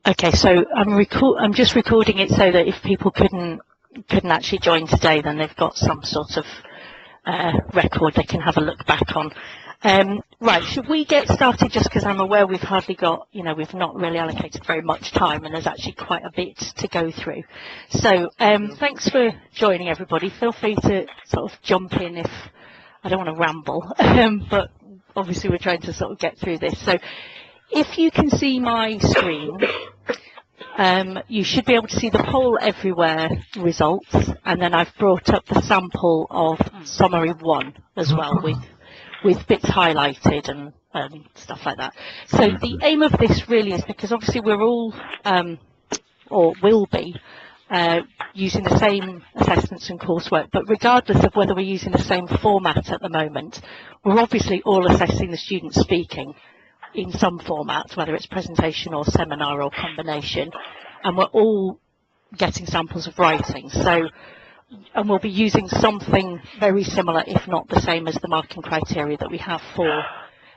Okay, so I'm just recording it so that if people couldn't actually join today, then they've got some sort of record they can have a look back on. Right, should we get started, just because I'm aware we've hardly got, we've not really allocated very much time and there's actually quite a bit to go through. So thanks for joining, everybody. Feel free to sort of jump in if I don't want to ramble, but obviously we're trying to sort of get through this. So if you can see my screen, you should be able to see the poll everywhere results, and then I've brought up the sample of summary 1 as well with bits highlighted and stuff like that. So the aim of this really is, because obviously we're all, or will be, using the same assessments and coursework, but regardless of whether we're using the same format at the moment, we're obviously all assessing the student speaking in some format, whether it's presentation or seminar or combination, and we're all getting samples of writing. So, and we'll be using something very similar, if not the same, as the marking criteria that we have for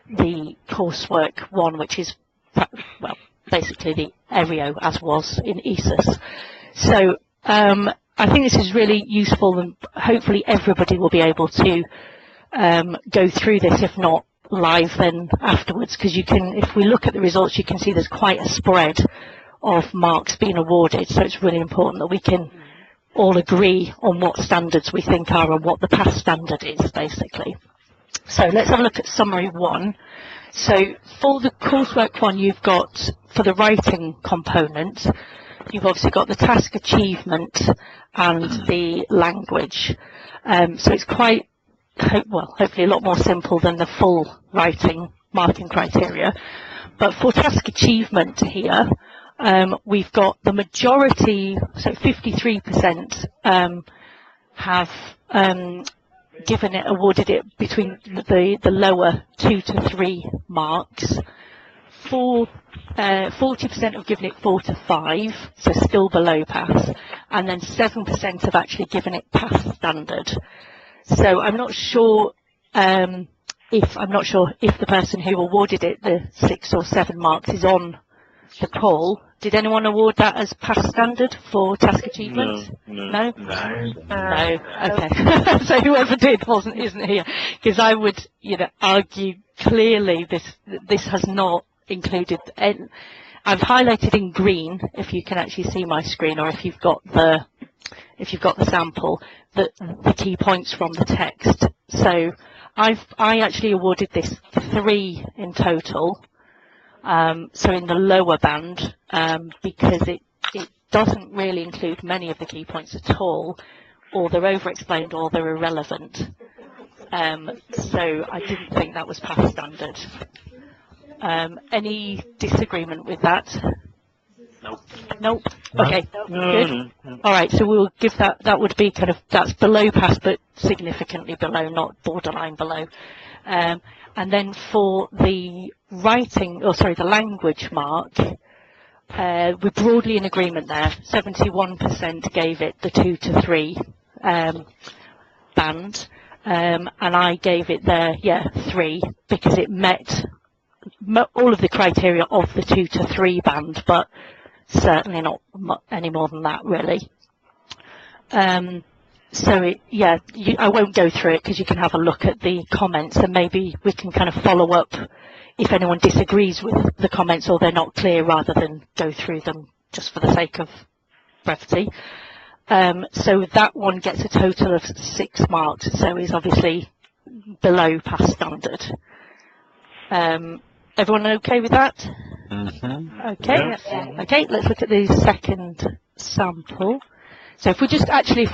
the coursework 1, which is, well, basically the ERIO as was in ESUS. So I think this is really useful, and hopefully everybody will be able to go through this, if not live then afterwards, because you can, if we look at the results, you can see there's quite a spread of marks being awarded. So it's really important that we can all agree on what standards we think are and what the pass standard is, basically. So let's have a look at summary 1. So for the coursework 1, you've got, for the writing component, you've obviously got the task achievement and the language. So it's quite, well, hopefully a lot more simple than the full writing marking criteria. But for task achievement here, we've got the majority, so 53% have given it, awarded it between the lower 2 to 3 marks. 40% have given it 4 to 5, so still below pass, and then 7% have actually given it pass standard. So I'm not sure if the person who awarded it the 6 or 7 marks is on the call. Did anyone award that as pass standard for task achievement? No. Okay. So whoever did isn't here, because I would, argue clearly this has not included. I've highlighted in green, if you can actually see my screen, or if you've got the sample, the key points from the text. So I actually awarded this 3 in total. So in the lower band, because it doesn't really include many of the key points at all, or they're over-explained or they're irrelevant. So I didn't think that was pass standard. Any disagreement with that? Nope. Okay, good. All right, so we'll give that would be kind of, that's below pass, but significantly below, not borderline below. And then for the the language mark, we're broadly in agreement there. 71% gave it the 2 to 3 band, and I gave it 3, because it met all of the criteria of the 2 to 3 band, but certainly not any more than that, really. So I won't go through it, because you can have a look at the comments, and maybe we can kind of follow up if anyone disagrees with the comments or they're not clear, rather than go through them just for the sake of brevity. So that one gets a total of 6 marks, so is obviously below pass standard. Everyone okay with that? Mm-hmm. Okay. Yeah. Okay, let's look at the second sample. So if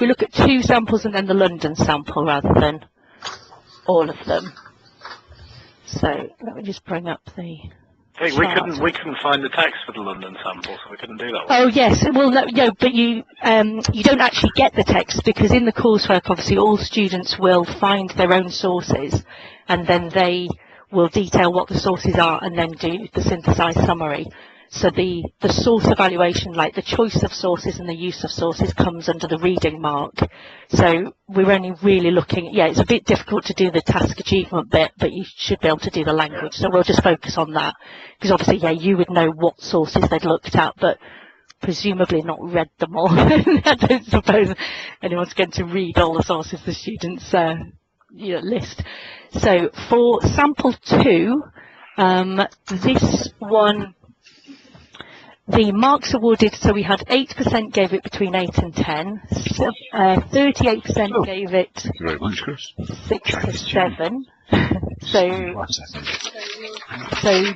we look at 2 samples and then the London sample rather than all of them. So let me just bring up the Hey, we couldn't find the text for the London sample, so we couldn't do that one. Oh yes, well no, but you don't actually get the text, because in the coursework obviously all students will find their own sources, and then they will detail what the sources are and then do the synthesised summary. So the source evaluation, like the choice of sources and the use of sources, comes under the reading mark. So we're only really looking, yeah, it's a bit difficult to do the task achievement bit, but you should be able to do the language. So we'll just focus on that, because obviously, yeah, you would know what sources they'd looked at, but presumably not read them all. I don't suppose anyone's going to read all the sources the students list. So for sample 2, this one, the marks awarded, so we had 8% gave it between 8 and 10, 38% gave it 6 to 7, so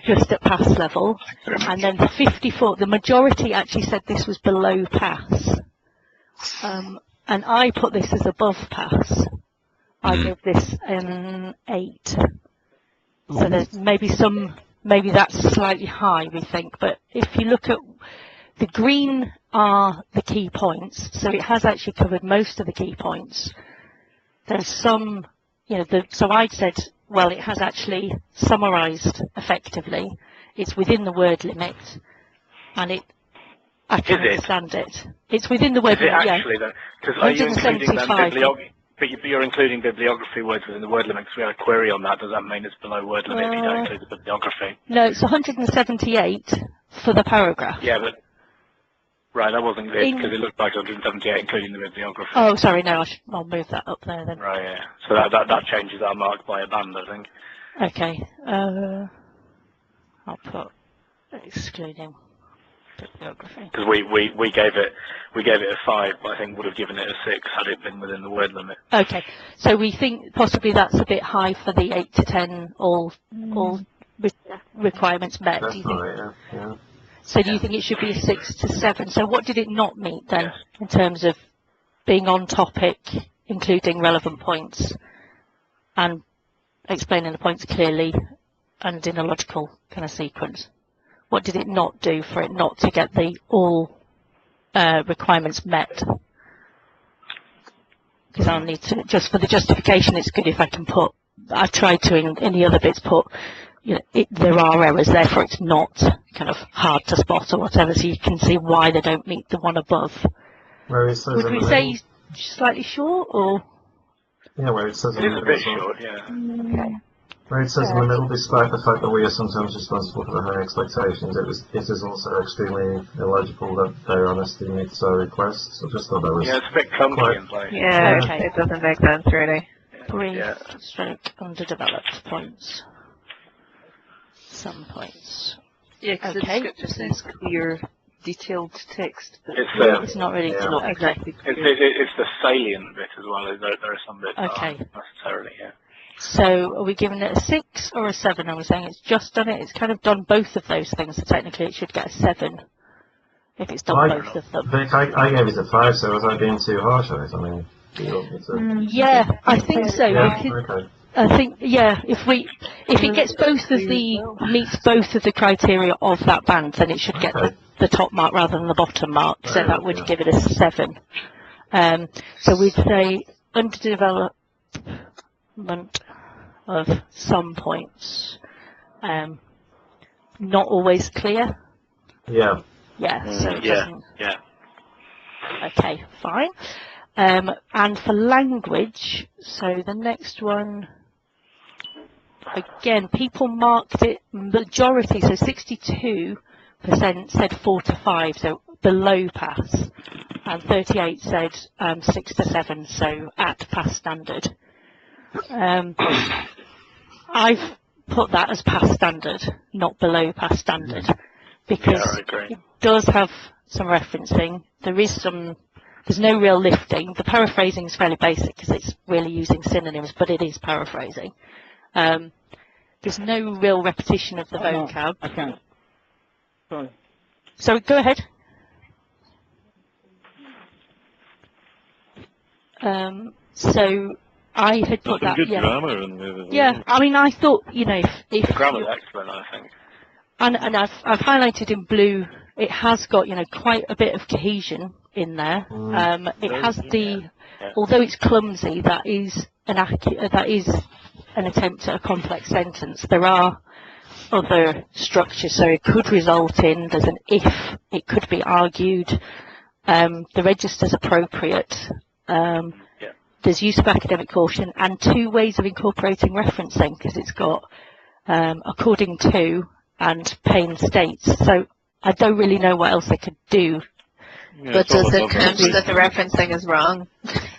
just at pass level, and then the 54, the majority actually said this was below pass, and I put this as above pass. I give this an 8, so there's maybe that's slightly high, we think, but if you look at the green are the key points, so it has actually covered most of the key points. There's some, so I'd said, well, it has actually summarised effectively. It's within the word limit, and I can understand it. It's within the word limit, yeah. Actually, though? Because are you including but you're including bibliography words within the word limit, because we had a query on that. Does that mean it's below word limit if you don't include the bibliography? No, it's 178 for the paragraph. Yeah, but right, that wasn't it, because it looked like 178 including the bibliography. Oh, sorry, no, I'll move that up there then. Right, yeah. So that changes our mark by a band, I think. Okay. I'll put excluding bibliography. Because we gave it a 5, but I think would have given it a 6 had it been within the word limit. Okay, so we think possibly that's a bit high for the 8 to 10 all requirements met. Do you think? Yeah. So do you think it should be a 6 to 7? So what did it not meet then, in terms of being on topic, including relevant points, and explaining the points clearly and in a logical kind of sequence? What did it not do for it not to get the all requirements met? Because I'll need to, just for the justification, it's good if I can put, I've tried to in the other bits put, there are errors, therefore it's not kind of hard to spot or whatever, so you can see why they don't meet the one above. Where it says would we say slightly short, or? Yeah, where it says it is a bit short, yeah. Okay. Where it says in the middle, despite the fact that we are sometimes responsible for the high expectations, it is also extremely illogical that their honesty meets our requests. I just thought that was... Yeah, it's a bit clunky in place. Yeah, okay. It doesn't make sense, really. Brief, stroke, underdeveloped points. Some points. Yeah, because the descriptor says clear, detailed text. It's not really, yeah. not exactly. It's the salient bit as well. There are some bits that aren't necessarily, yeah. So are we giving it a 6 or a 7? Are we saying it's just done it? It's kind of done both of those things, so technically it should get a 7 if it's done both of them. Vic, I gave it a 5, so was I being too harsh on it? I mean, do you want me to... Yeah, I think so. Yeah, okay. I think, yeah, if it gets meets both of the criteria of that band, then it should get the top mark rather than the bottom mark, so that would give it a 7. So we'd say underdevelopment of some points, not always clear. Yeah. Yeah, so it doesn't... Yeah. Okay, fine. And for language, so the next one, again, people marked it majority, so 62% said 4 to 5, so below pass, and 38 said 6 to 7, so at pass standard. I've put that as pass standard, not below pass standard, because it does have some referencing. There's no real lifting. The paraphrasing is fairly basic because it's really using synonyms, but it is paraphrasing. There's no real repetition of the vocab. I can't. Sorry. So go ahead. So I had put that. Good grammar in there. Yeah, I mean, I thought, if The grammar's excellent, I think. And I've highlighted in blue. It has got, quite a bit of cohesion in there. It has although it's clumsy, that is an attempt at a complex sentence. There are other structures. So it could result in, there's an if, it could be argued, the register's appropriate, there's use of academic caution, and 2 ways of incorporating referencing, because it's got according to and Payne states. So I don't really know what else they could do. Yeah, But does it count that the referencing is wrong?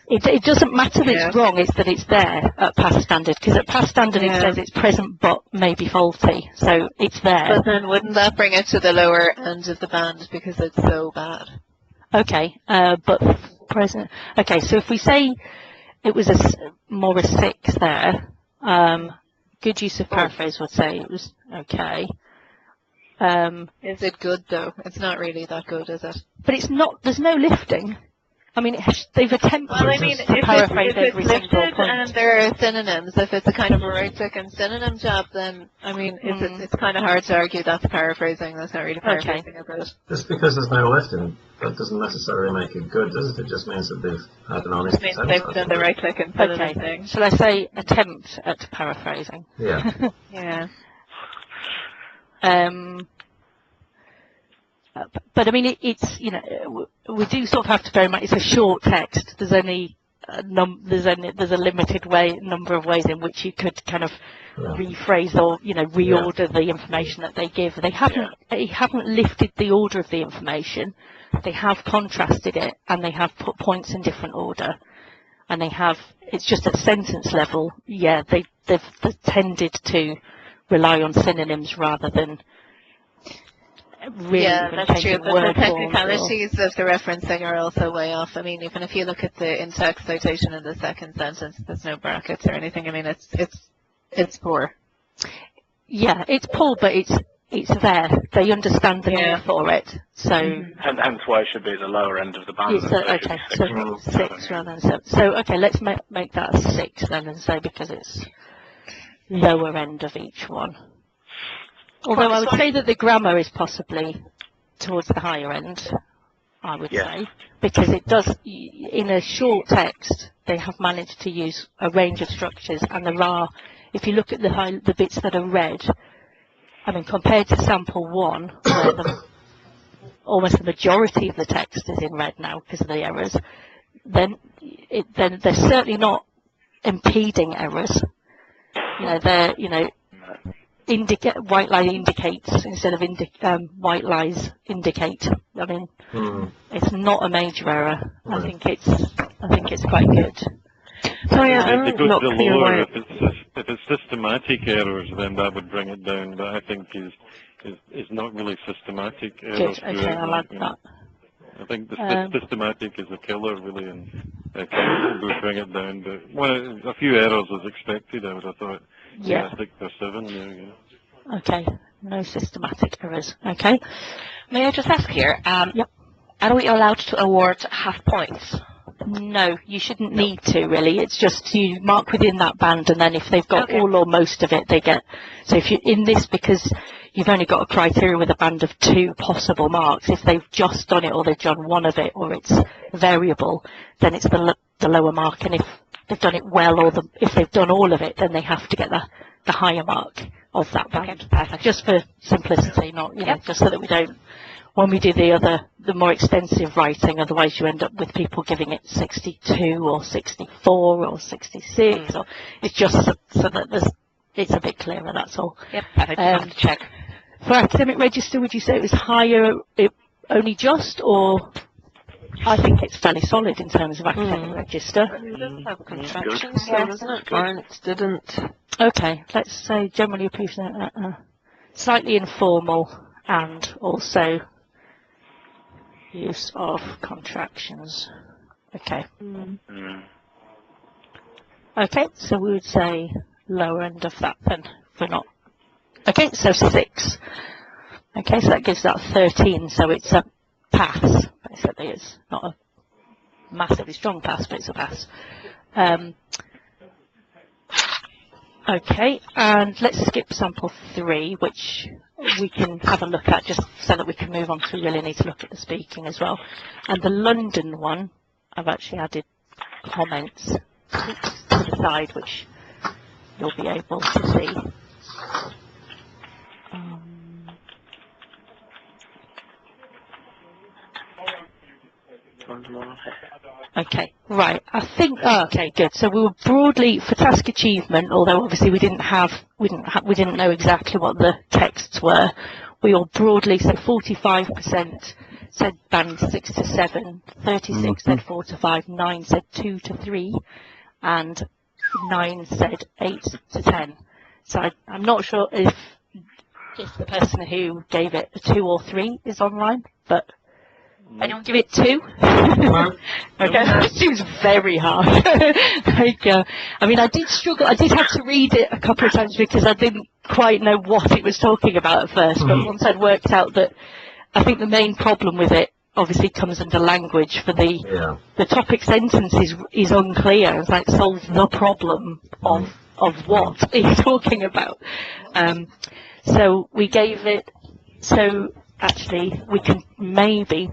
It doesn't matter that it's wrong, it's that it's there at past standard, because at past standard it says it's present but may be faulty, so it's there. But then wouldn't that bring it to the lower end of the band because it's so bad? Okay, but present. Okay, so if we say it was more a 6 there, good use of paraphrase would say it was okay. Is it good though? It's not really that good, is it? But it's not. There's no lifting. I mean, they've attempted to paraphrase every single point. And there are synonyms. If it's a kind of a right-click and synonym job, then I mean, it's kind of hard to argue that's paraphrasing. That's not really paraphrasing, is it? Just because there's no lifting, that doesn't necessarily make it good, does it? It just means that they've had an honest attempt. It means they've done the right-click and synonym thing. Shall I say attempt at paraphrasing? Yeah. Yeah. But I mean, it's, you know, we do sort of have to bear in mind it's a short text. There's only there's a limited number of ways in which you could kind of rephrase or, you know, reorder the information that they give. They haven't lifted the order of the information. They have contrasted it, and they have put points in different order, and they have. It's just at sentence level. Yeah, they've tended to rely on synonyms rather than. Really that's true, but the technicalities of the referencing are also way off. I mean, even if you look at the in-text citation in the second sentence, there's no brackets or anything. I mean, it's poor. Yeah, it's poor, but it's there. They understand the need for it. So and hence why it should be at the lower end of the band. Okay, so 6 rather than 7. So okay, let's make that a 6 then, and say because it's lower end of each one. Although I would say that the grammar is possibly towards the higher end, I would say, because it does, in a short text, they have managed to use a range of structures, and there are, if you look at the bits that are red, I mean, compared to sample 1, where almost the majority of the text is in red now because of the errors, then they're certainly not impeding errors. You know, they're, you know, white lie indicates instead of white lies indicate. I mean, it's not a major error. I think it's quite good. So I'm not clear why. If it's systematic errors, then that would bring it down. But I think is not really systematic errors. Good. Okay, I like that. I think the systematic is a killer, really, and would bring it down. But a few errors was expected, I would have thought. Yeah. I think there's 7 there, yeah. Okay, no systematic errors. Okay. May I just ask here, Yep. are we allowed to award half points? No, you shouldn't need to, really. It's just you mark within that band, and then if they've got all or most of it, they get. So if you're in this, because you've only got a criteria with a band of 2 possible marks, if they've just done it, or they've done one of it, or it's variable, then it's the lower mark. And if they've done it well, or if they've done all of it, then they have to get the higher mark of that band. Okay. Just for simplicity, not, you know, just so that we don't, when we do the more extensive writing, otherwise you end up with people giving it 62 or 64 or 66, or it's just so that it's a bit clearer, that's all. Yep, perfect. Just have to check. For academic register, would you say it was higher, only just, or? I think it's fairly solid in terms of academic register. It doesn't have contractions, so doesn't it? Or it didn't. Okay, let's say generally approved, slightly informal, and also use of contractions. Okay. Okay, so we would say lower end of that then, for not. Okay, so 6. Okay, so that gives that 13, so it's a pass. Basically, it's not a massively strong pass, but it's a pass. Okay, and let's skip sample 3, which we can have a look at just so that we can move on, because we really need to look at the speaking as well. And the London one, I've actually added comments to the side, which you'll be able to see. Okay, right. I think. Oh, okay, good. So we were broadly for task achievement, although obviously we didn't know exactly what the texts were. We were broadly, so 45% said band 6 to 7, 36 said 4 to 5, 9 said 2 to 3, and 9 said 8 to 10. So I'm not sure if the person who gave it a 2 or 3 is online, but anyone give it 2? Okay, that seems very hard. I mean, I did struggle. I did have to read it a couple of times because I didn't quite know what it was talking about at first. But once I'd worked out that, I think the main problem with it obviously comes under language. For the topic sentence is unclear. It's like solve the problem of what it's talking about. So we gave it. So actually, we can maybe.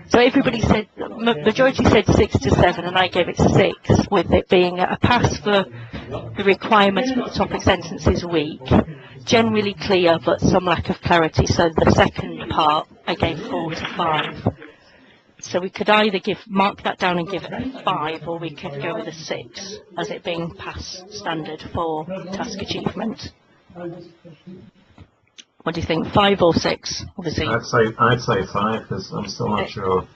So everybody said, majority said 6 to 7, and I gave it 6, with it being a pass for the requirements for the topic sentence is weak, generally clear, but some lack of clarity. So the second part, I gave 4 to 5. So we could either mark that down and give it a 5, or we could go with a 6, as it being pass standard for task achievement. What do you think, 5 or 6? Obviously, I'd say 5, because I'm still not sure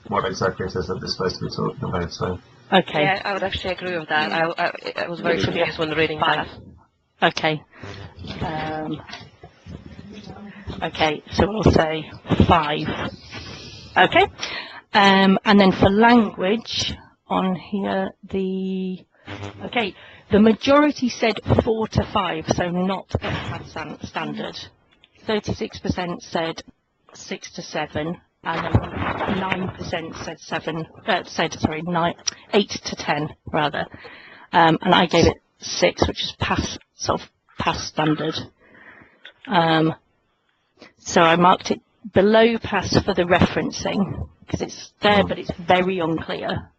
what exactly it is that they're supposed to be talking about. So okay. Yeah, I would actually agree with that. I was very confused when reading 5. That. Okay. Okay, so we'll say 5. Okay. And then for language on here, the majority said 4 to 5, so not a pass standard. 36% said 6 to 7, and then 9% said 8 to 10 rather. And I gave it 6, which is pass standard. So I marked it below pass for the referencing, because it's there, but it's very unclear.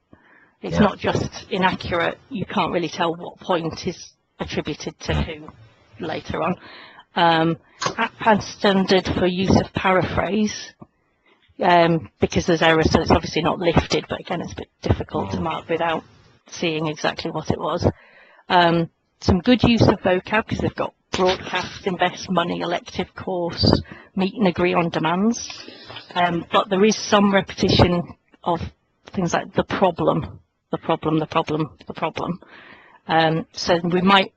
It's not just inaccurate, you can't really tell what point is attributed to who later on. At pass standard for use of paraphrase, because there's errors, so it's obviously not lifted, but again, it's a bit difficult to mark without seeing exactly what it was. Some good use of vocab, because they've got broadcast, invest money, elective course, meet and agree on demands. But there is some repetition of things like the problem. So we might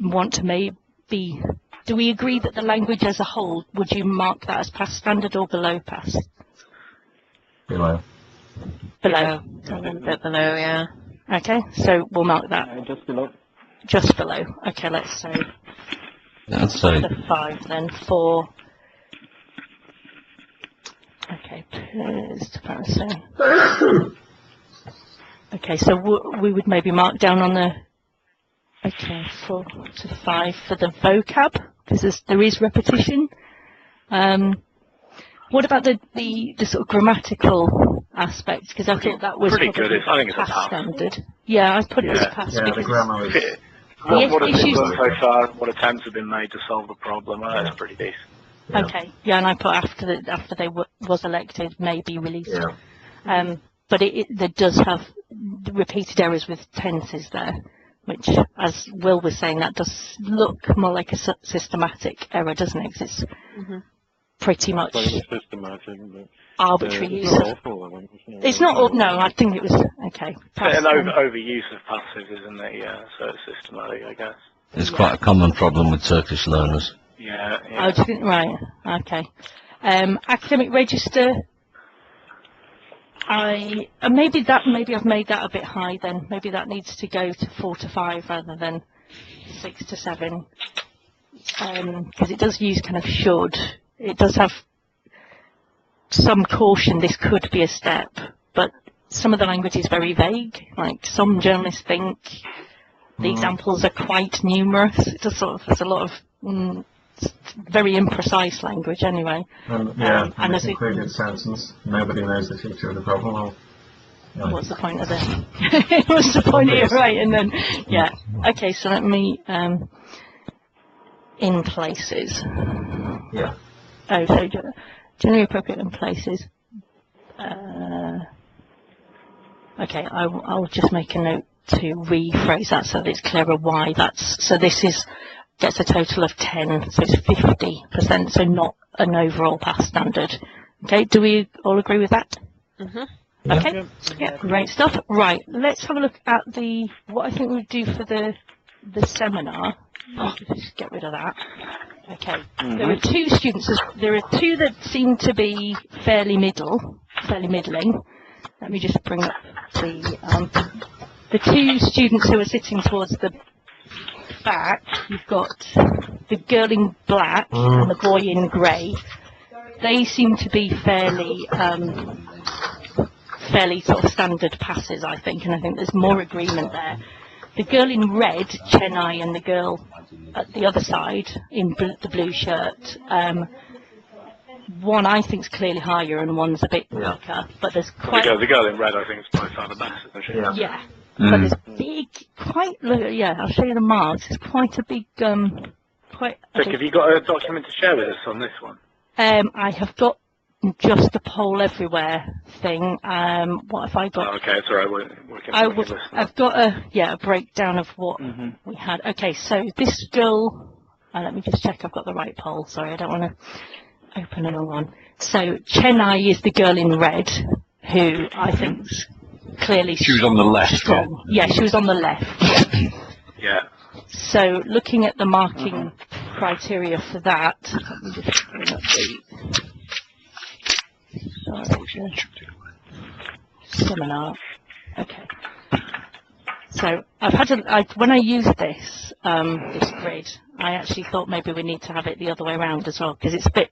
want to maybe, do we agree that the language as a whole, would you mark that as pass standard or below pass? Below. Below. A little bit below, yeah. Okay, so we'll mark that. Just below. Just below. Okay, let's say That's so. the 5 then for. Okay, okay, so we would maybe mark down on the. Okay, 4 to 5 for the vocab, because there is repetition. What about the sort of grammatical aspects? Because I thought that was pretty good. I think it's a pass standard. Yeah, I put it as pass. Yeah, the grammar is. What has been done so far? What attempts have been made to solve the problem? That's pretty decent. Yeah. Okay, yeah, and I put after they was elected, maybe released. Yeah. But there does have repeated errors with tenses there, which, as Will was saying, that does look more like a systematic error, doesn't it? 'Cause it's pretty much systematic, but arbitrary use. It's not awful, It's not. No, I think it was okay. An overuse of passive, isn't it? Yeah, so it's systematic, I guess. It's quite a common problem with Turkish learners. Yeah. Oh, do you think, right? Okay. Academic register. Maybe I've made that a bit high then. Maybe that needs to go to 4 to 5 rather than 6 to 7, because it does use kind of should. It does have some caution. This could be a step, but some of the language is very vague. Like some journalists think the examples are quite numerous. It does there's a lot of very imprecise language anyway. And this included sentence, nobody knows the future of the problem. Well, what's the point of it? What's the point of it, right? And then, yeah. Okay, so let me, in places. Yeah. Oh, so generally appropriate in places. Okay, I'll just make a note to rephrase that so that it's clearer why that's, so this gets a total of 10, so it's 50%, so not an overall pass standard. Okay, do we all agree with that? Mm-hmm. Okay, yeah, great stuff. Right, let's have a look at what I think we'll do for the seminar. Just get rid of that. Okay, there are two students, there are two that seem to be fairly middling. Let me just bring up the two students who are sitting towards the back. You've got the girl in black and the boy in grey. They seem to be fairly sort of standard passes, I think, and I think there's more agreement there. The girl in red, Chennai, and the girl at the other side in the blue shirt, one I think is clearly higher and one's a bit weaker, but there's quite... The girl in red I think is by far the best, isn't she? Yeah. But there's big, I'll show you the marks, it's quite a big, Vic, have you got a document to share with us on this one? I have got just a poll everywhere thing. What have I got? Oh, okay, it's all right. I've got a breakdown of what we had. Okay, so this girl. Let me just check I've got the right poll. Sorry, I don't want to open another one. So Chennai is the girl in red, who I think's clearly she was on the left. Strong. Yeah, she was on the left. Yeah. So looking at the marking criteria for that, let me just bring up seminar. Okay. So I've had when I used this grid, I actually thought maybe we need to have it the other way around as well, because it's a bit,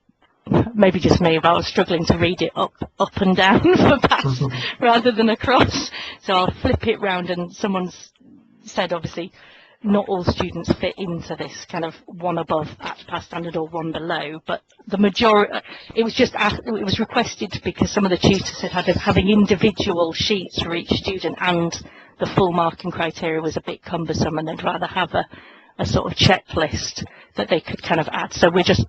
maybe just me, but I was struggling to read it up and down for pass rather than across. So I'll flip it round, and someone's said obviously not all students fit into this kind of one above at pass standard or one below, but the majority, it was requested because some of the tutors said having individual sheets for each student and the full marking criteria was a bit cumbersome, and they'd rather have a sort of checklist that they could kind of add. So we're just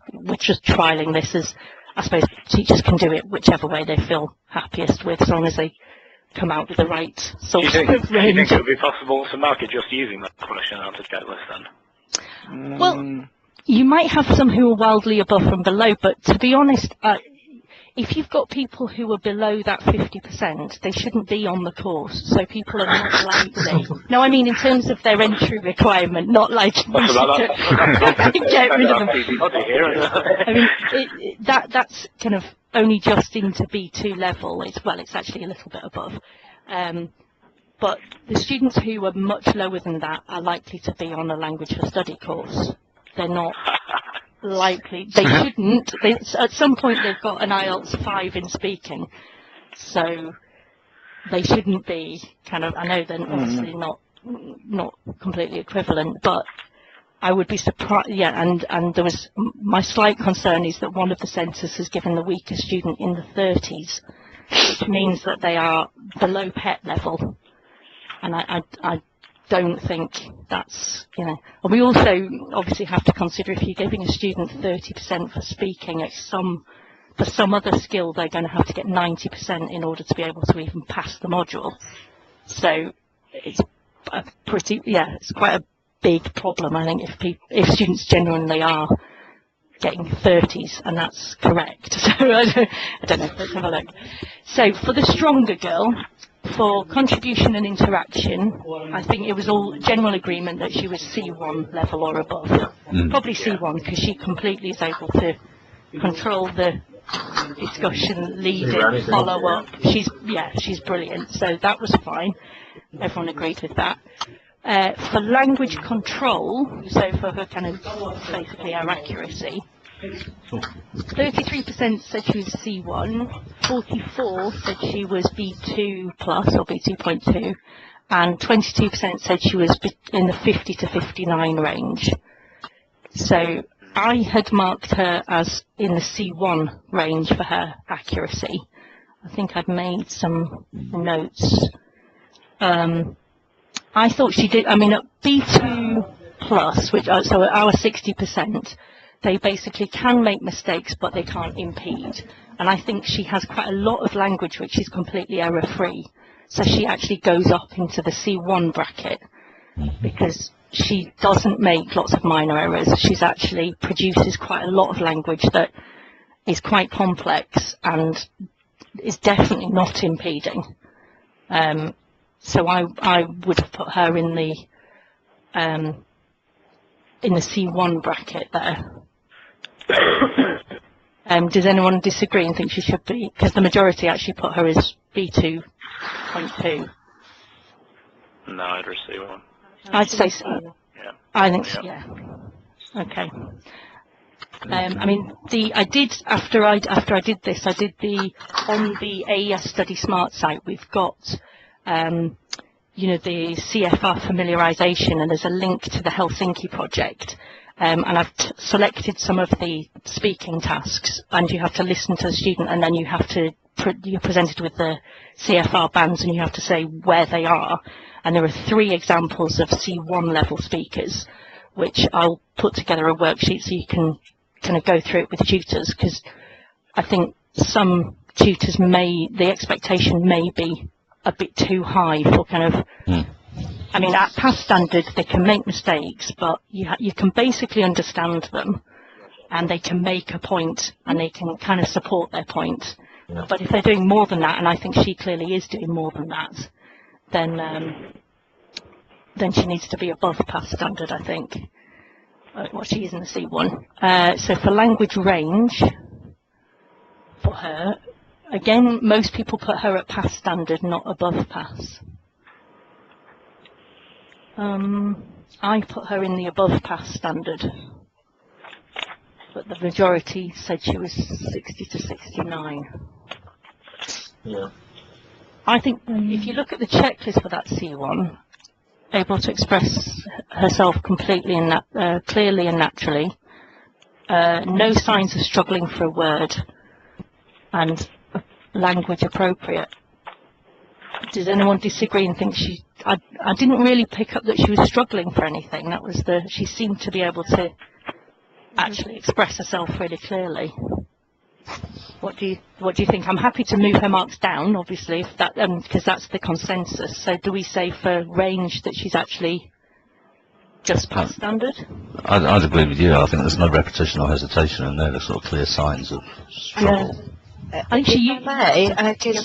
trialing this, as I suppose teachers can do it whichever way they feel happiest with, as long as they come out with the right sort of range. Do you think it would be possible to mark it just using that question and answer checklist then? Well, you might have some who are wildly above and below, but to be honest, if you've got people who are below that 50%, they shouldn't be on the course. So people are not likely. No, I mean in terms of their entry requirement, not like get rid of them. I mean that's kind of only just into B2 level. It's actually a little bit above. But the students who are much lower than that are likely to be on a language for study course. They're not likely. They shouldn't. At some point they've got an IELTS 5 in speaking, so they shouldn't be kind of. I know they're obviously not completely equivalent, but I would be surprised. Yeah, and there was my slight concern is that one of the centres has given the weaker student in the 30s, which means that they are below PET level, and I don't think that's, and we also obviously have to consider if you're giving a student 30% for speaking for some other skill, they're going to have to get 90% in order to be able to even pass the module. So it's it's quite a big problem, I think, if students genuinely are getting 30s, and that's correct. So I don't know, let's have a look. So for the stronger girl, for contribution and interaction, I think it was all general agreement that she was C1 level or above. Probably C1, because she completely is able to control the discussion, lead it, follow up. She's brilliant. So that was fine. Everyone agreed with that. For language control, so for her kind of basically her accuracy, 33% said she was C1, 44% said she was B2 plus or B2.2, and 22% said she was in the 50 to 59 range. So I had marked her as in the C1 range for her accuracy. I think I'd made some notes. I thought she did, I mean, at B2 plus, so at our 60%, they basically can make mistakes, but they can't impede. And I think she has quite a lot of language which is completely error-free. So she actually goes up into the C1 bracket because she doesn't make lots of minor errors. She's actually produces quite a lot of language that is quite complex and is definitely not impeding. So I would have put her in the C1 bracket there. Does anyone disagree and think she should be? Because the majority actually put her as B2.2. No, I'd receive one. I'd say so. Yeah. I think so, yeah. Okay. I mean, I did after I did this, I did on the AES Study Smart site. We've got, you know, the CFR familiarisation, and there's a link to the Helsinki project. And I've selected some of the speaking tasks, and you have to listen to the student, and then you have to you're presented with the CFR bands, and you have to say where they are. And there are 3 examples of C1 level speakers, which I'll put together a worksheet so you can kind of go through it with tutors, because I think some tutors the expectation may be a bit too high for kind of, I mean, at past standard, they can make mistakes, but you can basically understand them, and they can make a point, and they can kind of support their point. Yeah. But if they're doing more than that, and I think she clearly is doing more than that, then she needs to be above past standard, I think. Well, she is in the C1. So for language range, for her, again, most people put her at past standard, not above pass. I put her in the above pass standard, but the majority said she was 60 to 69. Yeah. I think if you look at the checklist for that C1, able to express herself completely and clearly and naturally, no signs of struggling for a word, and language appropriate. Does anyone disagree and think I didn't really pick up that she was struggling for anything. That was she seemed to be able to actually express herself really clearly. What do you think? I'm happy to move her marks down, obviously, if that because that's the consensus. So do we say for range that she's actually just past standard? I'd agree with you. I think there's no repetition or hesitation in there. There's sort of clear signs of struggle. I think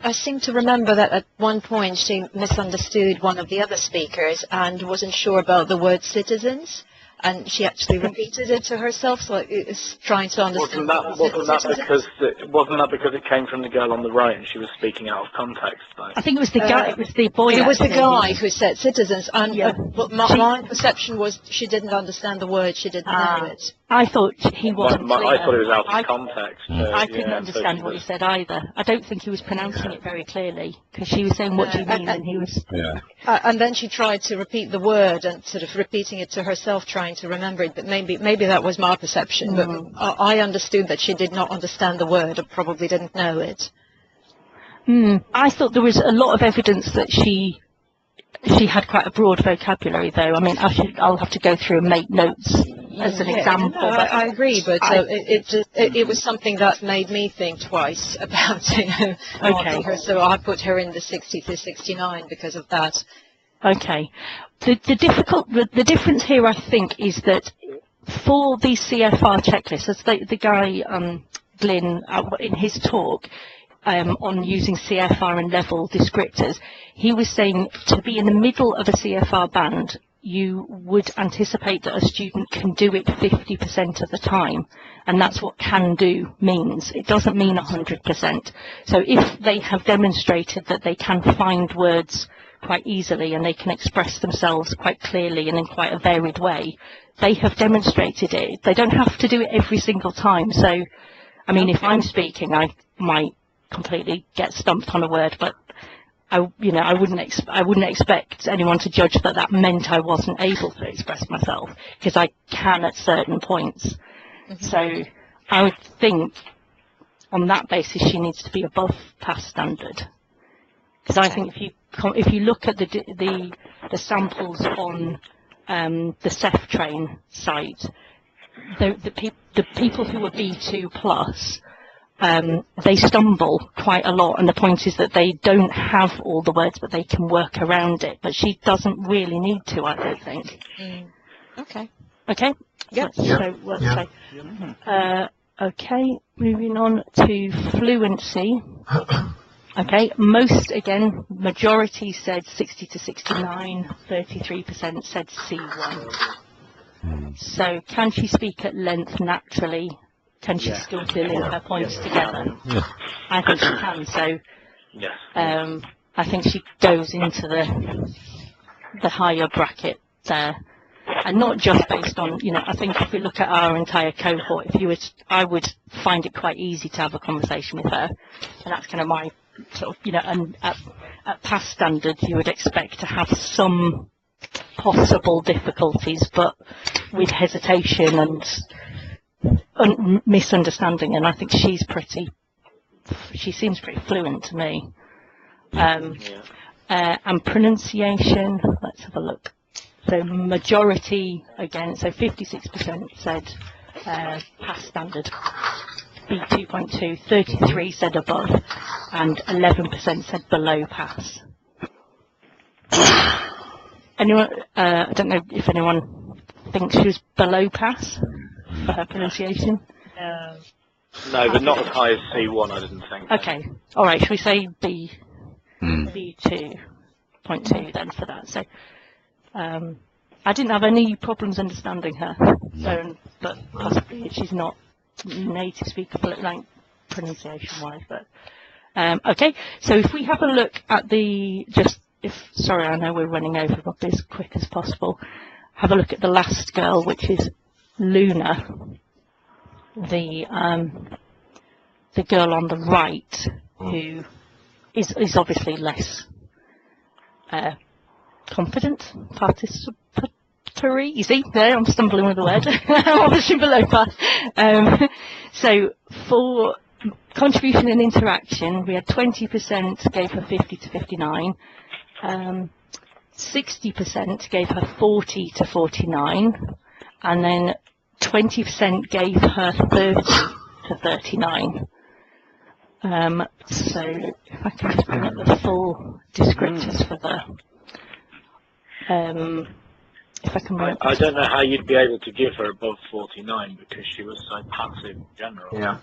I seem to remember that at one point she misunderstood one of the other speakers and wasn't sure about the word citizens, and she actually repeated it to herself, so it's trying to understand. Wasn't that because it came from the girl on the right and she was speaking out of context, though? I think it was the guy. It was the boy. It was the guy who said citizens, and but my perception was she didn't understand the word. She didn't know it. I thought he wasn't clear. I thought it was out of context. I couldn't understand what he said either. I don't think he was pronouncing it very clearly, because she was saying, "What do you mean?" And he was. Yeah. And then she tried to repeat the word and sort of repeating it to herself, trying to remember it. But maybe that was my perception. But I understood that she did not understand the word, or probably didn't know it. I thought there was a lot of evidence that she had quite a broad vocabulary, though. I mean, I'll have to go through and make notes as an example. No, I agree, but it was something that made me think twice about marking her. So I put her in the 60 to 69 because of that. Okay. The difference here, I think, is that for the CFR checklist, as the guy Glyn in his talk. On using CFR and level descriptors, he was saying to be in the middle of a CFR band, you would anticipate that a student can do it 50% of the time, and that's what can do means. It doesn't mean 100%. So if they have demonstrated that they can find words quite easily and they can express themselves quite clearly and in quite a varied way, they have demonstrated it. They don't have to do it every single time. So, I mean, if I'm speaking, I might completely get stumped on a word, but I wouldn't expect anyone to judge that meant I wasn't able to express myself, because I can at certain points. So I would think on that basis she needs to be above past standard, because I think if you look at the samples on the CEF train site, the people who are B2 plus they stumble quite a lot, and the point is that they don't have all the words, but they can work around it. But she doesn't really need to, I don't think. Okay. Okay? Yep. Okay, moving on to fluency. Okay, most, again, majority said 60 to 69, 33% said C1. So can she speak at length naturally? Can she skillfully link her points together? Yeah. I think she can, so Yes. I think she goes into the higher bracket there. And not just based on, I think if we look at our entire cohort, I would find it quite easy to have a conversation with her. And that's kind of my sort of, and at past standards, you would expect to have some possible difficulties, but with hesitation and misunderstanding. And I think she seems pretty fluent to me. And pronunciation, let's have a look. So majority, again, so 56% said past standard, B2.2, 33 said above, and 11% said below pass. Anyone, I don't know if anyone thinks she was below pass for her pronunciation? No, but not as high as C1, I didn't think. Okay, all right, shall we say B2.2 then for that? So. I didn't have any problems understanding her, but possibly she's not native speaker pronunciation-wise. But okay, so if we have a look at sorry, I know we're running over, but be as quick as possible. Have a look at the last girl, which is Luna, the girl on the right, who is obviously less. Confident, participatory. You see, there I'm stumbling with the word. I'm obviously below pass. So for contribution and interaction, we had 20% gave her 50 to 59, 60% gave her 40 to 49, and then 20% gave her 30 to 39. So if I can just bring up the full descriptors for the. If I can. I don't know how you'd be able to give her above 49 because she was so passive in general. Yeah.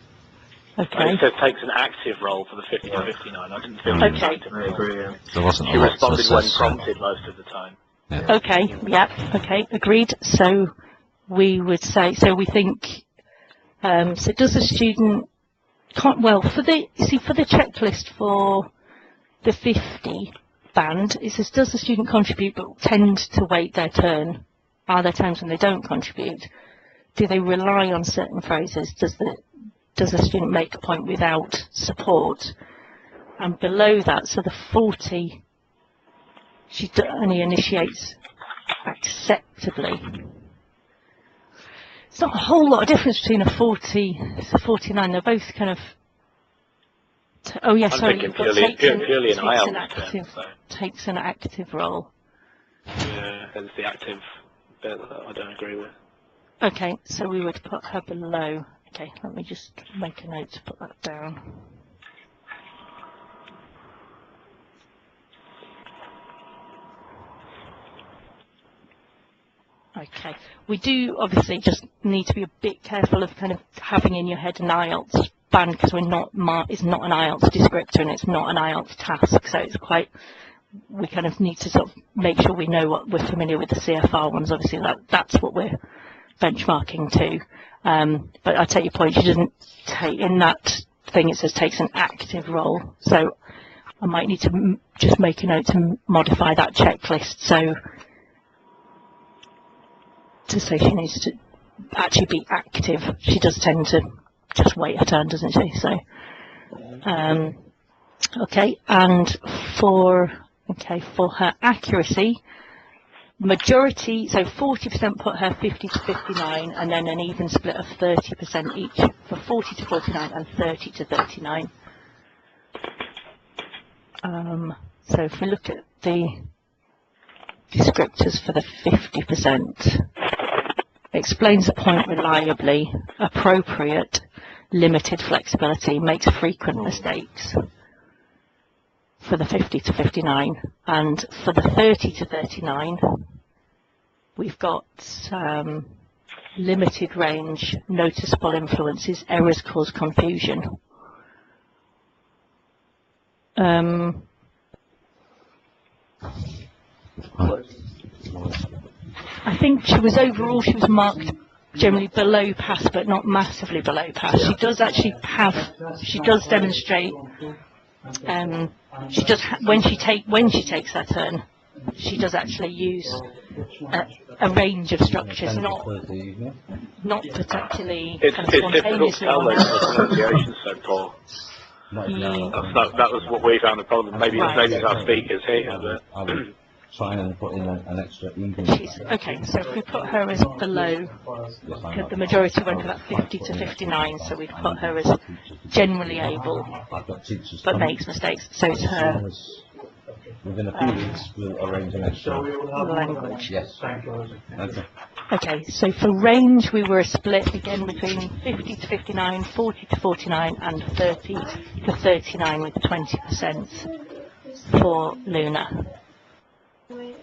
Okay. It says takes an active role for the 50 to 59. I didn't feel Okay. I agree. Yeah. There wasn't She a lot to responded when assess, prompted most of the time. Yeah. Okay. Yeah. Okay. Agreed. So we would say. So we think. So does the student? For the checklist for the 50. Band, it says, does the student contribute but tend to wait their turn? Are there times when they don't contribute? Do they rely on certain phrases? Does the student make a point without support? And below that, so the 40, she only initiates acceptably. It's not a whole lot of difference between a 40 to 49. They're both kind of. Oh yes, sorry. I'm thinking purely an IELTS term, so. Takes an active role. Yeah, that's the active bit that I don't agree with. Okay, so we would put her below. Okay, let me just make a note to put that down. Okay, we do obviously just need to be a bit careful of kind of having in your head an IELTS band because it's not an IELTS descriptor and it's not an IELTS task, so it's quite. We kind of need to sort of make sure we know what we're familiar with the CFR ones. Obviously, that's what we're benchmarking to. But I take your point. She doesn't take in that thing. It says takes an active role, so I might need to just make a note to modify that checklist. So to say she needs to actually be active. She does tend to just wait her turn, doesn't she? So, okay, and for her accuracy, majority, so 40% put her 50 to 59, and then an even split of 30% each for 40 to 49 and 30 to 39. So if we look at the descriptors for the 50%, explains the point reliably, appropriate, limited flexibility, makes frequent mistakes for the 50 to 59, and for the 30 to 39, we've got limited range, noticeable influences, errors cause confusion. I think she was marked generally below pass, but not massively below pass. She does actually she does demonstrate, when she takes her turn, she does actually use a range of structures, not particularly kind of spontaneously. Pronunciation so poor. That was what we found the problem. Maybe it's our speakers here, but trying and put in an extra okay, so if we put her as below, because the majority went for that 50 to 59, so we've put her as generally able, but makes mistakes, so it's her. Within a few weeks, we'll arrange an extra language. Yes. Okay. Okay, so for range, we were split again between 50 to 59, 40 to 49, and 30 to 39, with 20% for Luna.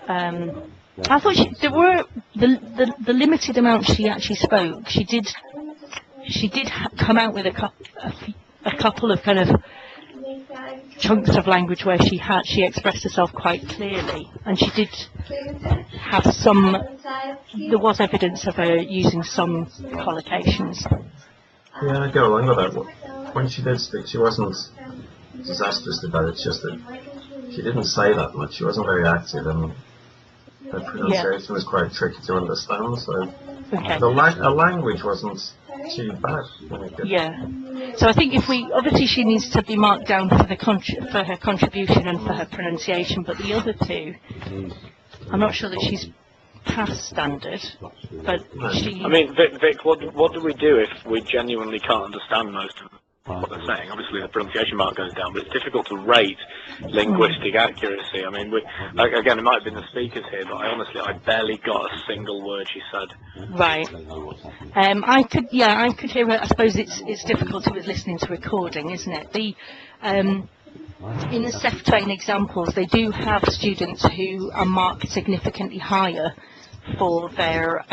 I thought there were the limited amount she actually spoke. She did come out with a couple of kind of chunks of language where she expressed herself quite clearly, and she did have some. There was evidence of her using some collocations. Yeah, I go along with that. When she did speak, she wasn't disastrous about it. It's just that she didn't say that much. She wasn't very active, and her pronunciation was quite tricky to understand. So the language wasn't too bad. Yeah. So I think obviously she needs to be marked down for her contribution and for her pronunciation, but the other two, I'm not sure that she's past standard, but she. I mean, Vic, what do we do if we genuinely can't understand most of what they're saying? Obviously, the pronunciation mark goes down, but it's difficult to rate linguistic accuracy. I mean, again, it might have been the speakers here, but I barely got a single word she said. Right. I could hear her. I suppose it's difficult with listening to recording, isn't it? In the self-train examples, they do have students who are marked significantly higher for their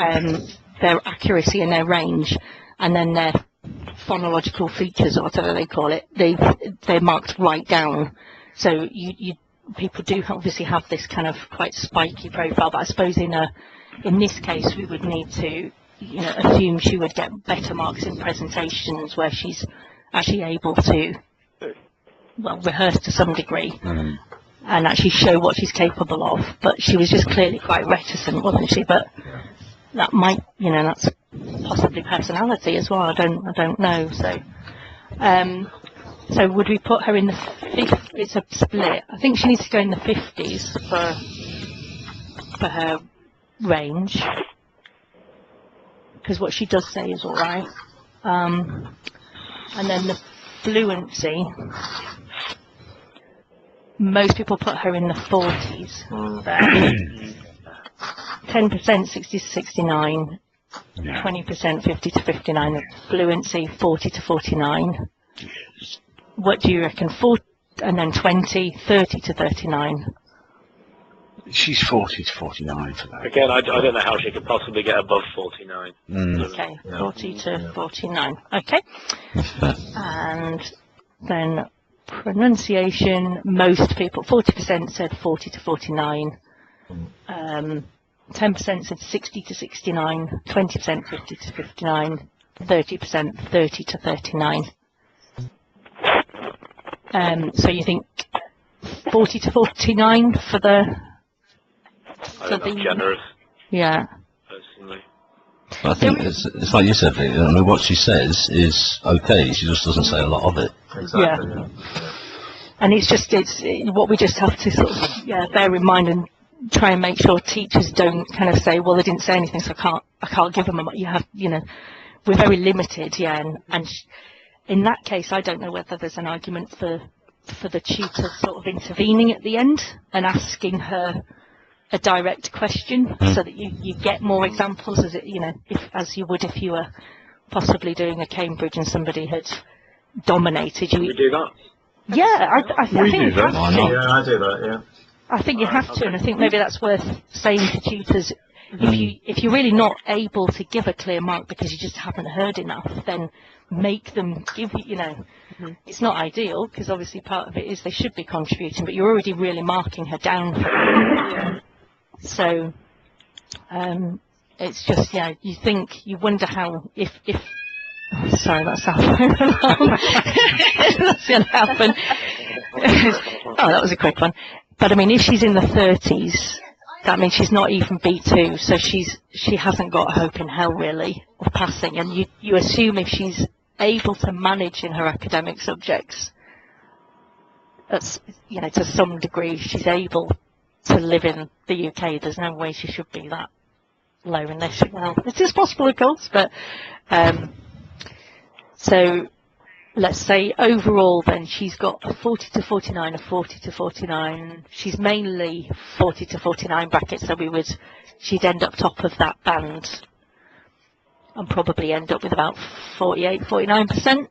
accuracy and their range, and then their phonological features, or whatever they call it, they're marked right down. So people do obviously have this kind of quite spiky profile, but I suppose in this case we would need to assume she would get better marks in presentations where she's actually able to rehearse to some degree and actually show what she's capable of. But she was just clearly quite reticent, wasn't she? But that might, that's possibly personality as well. I don't know. So would we put her in the 50s? It's a split. I think she needs to go in the 50s for her range, because what she does say is all right. And then the fluency, most people put her in the 40s there. 10% 60 to 69, 20% 50 to 59, fluency 40 to 49. What do you reckon? 4 and then 20, 30 to 39. She's 40 to 49 for that. Again, I don't know how she could possibly get above 49. Okay, 40 to 49. Okay. And then pronunciation, most people, 40% said 40 to 49. 10% said 60 to 69, 20% 50 to 59, 30% 30 to 39. So you think 40 to 49 for the... I think that's generous. Yeah. Personally. I think it's like you said, Vic. I mean, what she says is okay. She just doesn't say a lot of it. Exactly. Yeah. And it's what we just have to sort of bear in mind and try and make sure teachers don't kind of say, well, they didn't say anything, so I can't give them we're very limited, and in that case, I don't know whether there's an argument for the tutor sort of intervening at the end and asking her a direct question so that you get more examples as you would if you were possibly doing a Cambridge and somebody had dominated you. We do that. Yeah, I think you have Yeah, to. I do that, yeah. I think you have to, and I think maybe that's worth saying to tutors. If you're really not able to give a clear mark because you just haven't heard enough, then make them give you, it's not ideal because obviously part of it is they should be contributing, but you're already really marking her down for it. So it's just, you wonder how, if oh, sorry, that's our phone alarm. That's going to happen. Oh, that was a quick one. But I mean, if she's in the 30s, that means she's not even B2, so she hasn't got hope in hell really of passing. And you assume if she's able to manage in her academic subjects, that's, to some degree, she's able to live in the UK. There's no way she should be that low unless it is possible, of course, but so let's say overall then she's got a 40 to 49, a 40 to 49. She's mainly 40 to 49 brackets, so she'd end up top of that band and probably end up with about 48, 49%.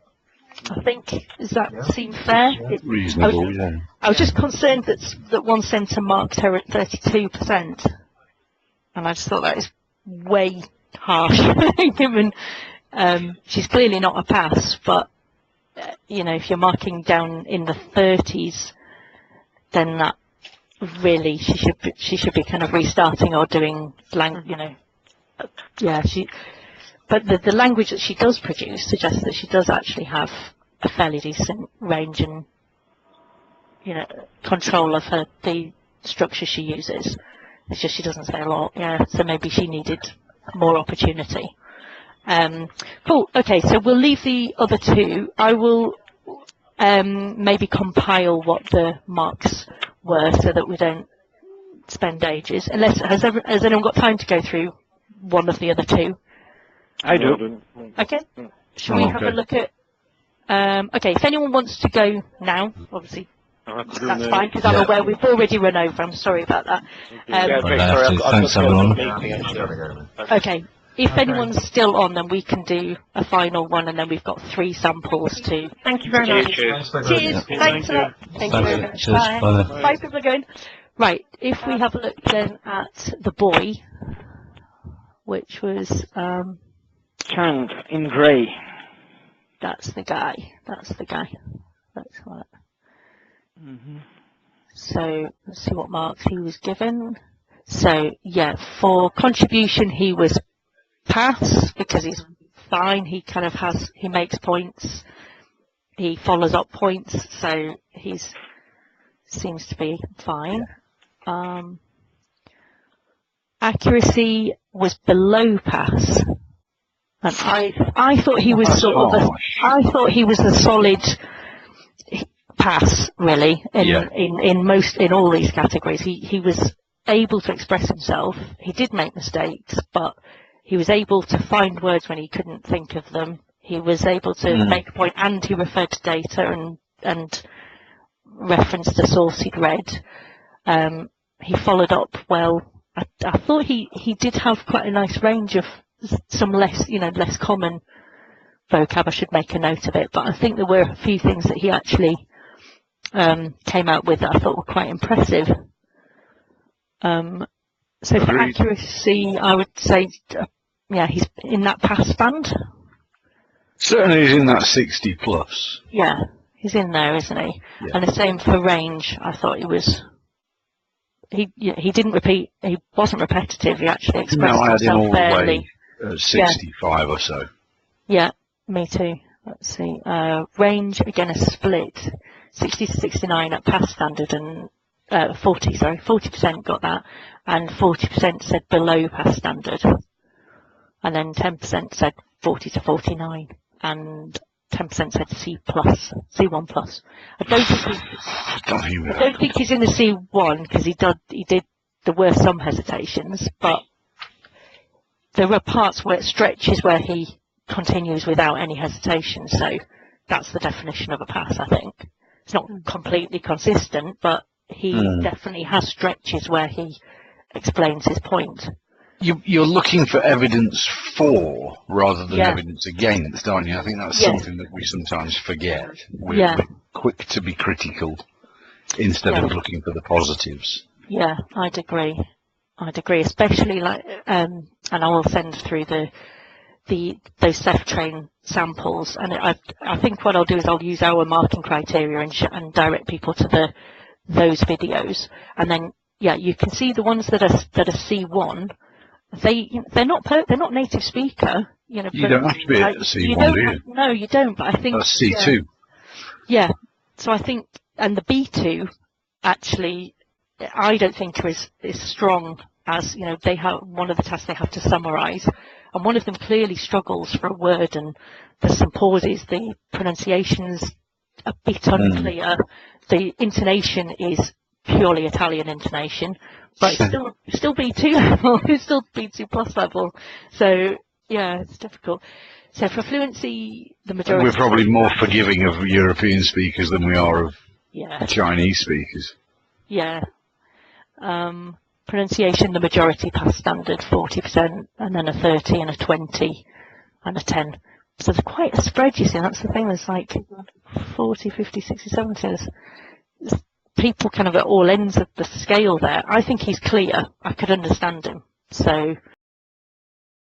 I think. Does that seem fair? Reasonable, I was just concerned that one centre marked her at 32%, and I just thought that is way harsh, given she's clearly not a pass, but if you're marking down in the 30s, then that really she should be kind of restarting or doing but the language that she does produce suggests that she does actually have a fairly decent range and control of the structure she uses. It's just she doesn't say a lot, so maybe she needed more opportunity. Cool. Okay, so we'll leave the other two. I will maybe compile what the marks were so that we don't spend ages. Unless has anyone got time to go through one of the other two? I do. Okay. Shall we have a look at? Okay, if anyone wants to go now, obviously that's fine because I'm aware we've already run over. I'm sorry about that. Thanks, everyone. Okay. If anyone's still on, then we can do a final one, and then we've got 3 samples too. Thank you very much. Cheers. Cheers. Thanks a lot. Thank you very much. Bye. Bye. People are going. Right. If we have a look then at the boy, which was Chand in grey. That's the guy. That's what. So let's see what marks he was given. So for contribution he was pass because he's fine. He kind of he makes points. He follows up points, so seems to be fine. Accuracy was below pass. And I thought he was I thought he was a solid pass really in all these categories. He was able to express himself. He did make mistakes, but he was able to find words when he couldn't think of them. He was able to make a point, and he referred to data and referenced a source he'd read. He followed up well. I thought he did have quite a nice range of some less common vocab. I should make a note of it, but I think there were a few things that he actually came out with that I thought were quite impressive. So for accuracy, I would say, he's in that pass band. Certainly he's in that 60 plus. Yeah, he's in there, isn't he? Yeah. And the same for range. I thought he didn't repeat. He wasn't repetitive. He actually expressed himself fairly. 65 or so. Yeah, me too. Let's see. Range, again, a split. 60 to 69 at pass standard and 40% got that, and 40% said below pass standard, and then 10% said 40 to 49, and 10% said C plus, C1 plus. I don't think he's in the C1 because he did. There were some hesitations, but there were parts where it stretches where he continues without any hesitation. So that's the definition of a pass. I think it's not completely consistent, but he definitely has stretches where he explains his point. You're looking for evidence for rather than evidence against, aren't you? I think that's something that we sometimes forget. We're quick to be critical instead of looking for the positives. Yeah, I'd agree, especially like, and I will send through those self-train samples, and I think what I'll do is I'll use our marking criteria and direct people to those videos, and then you can see the ones that are C1. They're not native speaker. You don't have to be at C1, do you? No, you don't. But I think that's C2. Yeah. So I think, and the B2 actually, I don't think is strong as they have one of the tasks they have to summarise, and one of them clearly struggles for a word, and there's some pauses. The pronunciation's a bit unclear. The intonation is purely Italian intonation, but it's still B2 level. It's still B2 plus level. So it's difficult. So for fluency, the majority. We're probably more forgiving of European speakers than we are of Chinese speakers. Yeah. Pronunciation, the majority pass standard, 40%, and then a 30 and a 20 and a 10. So there's quite a spread, you see. That's the thing. There's like 40, 50, 60, 70. There's people kind of at all ends of the scale there. I think he's clear. I could understand him. So